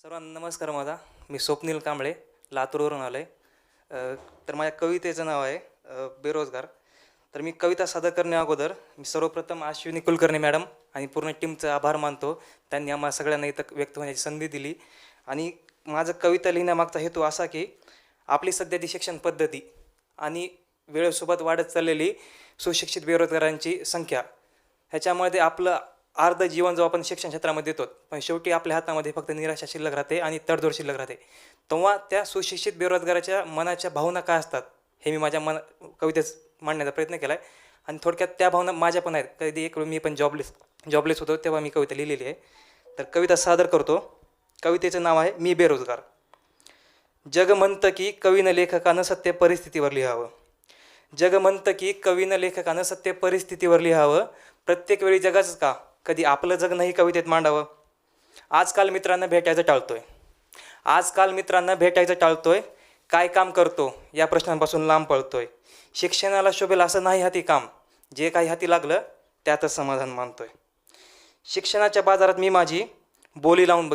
सर्वांना नमस्कार. मी स्वप्नील कांबळे, लातूरवरून आलो आहे. तर माझ्या कवितेचं नाव आहे बेरोजगार. तर मी कविता सादर करण्या अगोदर मी सर्वप्रथम अश्विनी कुलकर्णी मॅडम आणि पूर्ण टीमचा आभार मानतो. त्यांनी आम्हाला सगळ्यांना इथं व्यक्त होण्याची संधी दिली. आणि माझं कविता लिहिण्यामागचा हेतू असा की आपली सध्याची शिक्षण पद्धती आणि वेळेसोबत वाढत चाललेली सुशिक्षित बेरोजगारांची संख्या, ह्याच्यामध्ये आपलं अर्ध जीवन जो आपण शिक्षण क्षेत्रामध्ये देतो, पण शेवटी आपल्या हातामध्ये फक्त निराशा शिल्लक राहते आणि तडजोड शिल्लक राहते. तेव्हा त्या सुशिक्षित बेरोजगाराच्या मनाच्या भावना काय असतात हे मी माझ्या कवितेत मांडण्याचा प्रयत्न केला आहे. आणि थोडक्यात त्या भावना माझ्या पण आहेत. कधी एक वेळ मी पण जॉबलेस होतो तेव्हा मी कविता लिहिलेली आहे. तर कविता सादर करतो. कवितेचं नाव आहे मी बेरोजगार. जग म्हणतं की कवीनं लेखकानं सत्य परिस्थितीवर लिहावं. जग म्हणतं की कवीनं लेखकानं सत्य परिस्थितीवर लिहावं. प्रत्येक वेळी जगाच का, कधी आपलं जग नाही कवितेत मांडावं. आजकाल मित्रांना भेटायचं टाळतोय. काय काम करतो या प्रश्नांपासून लांब पळतोय. शिक्षणाला शोभेल असं नाही हाती काम, जे काही हाती लागलं त्यातच समाधान मानतोय. शिक्षणाच्या बाजारात मी माझी बोली लावून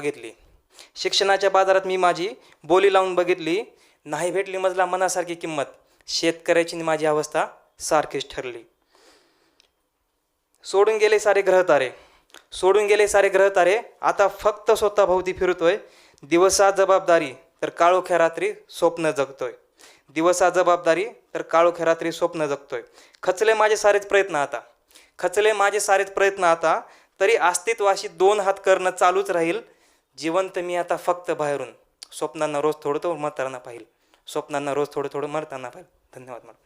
बघितली. नाही भेटली मजला मनासारखी किंमत. शेतकऱ्याची माझी अवस्था सारखीच ठरली. सोडून गेले सारे ग्रह तारे, आता फक्त स्वतःभोवती फिरतोय. दिवसा जबाबदारी तर काळोख्या रात्री स्वप्न जगतोय. खचले माझे सारेच प्रयत्न आता, तरी अस्तित्वाशी 2 हात करणं चालूच राहील. जिवंत मी आता फक्त बाहेरून, स्वप्नांना रोज थोडं मरताना पाहिल. धन्यवाद मॅडम.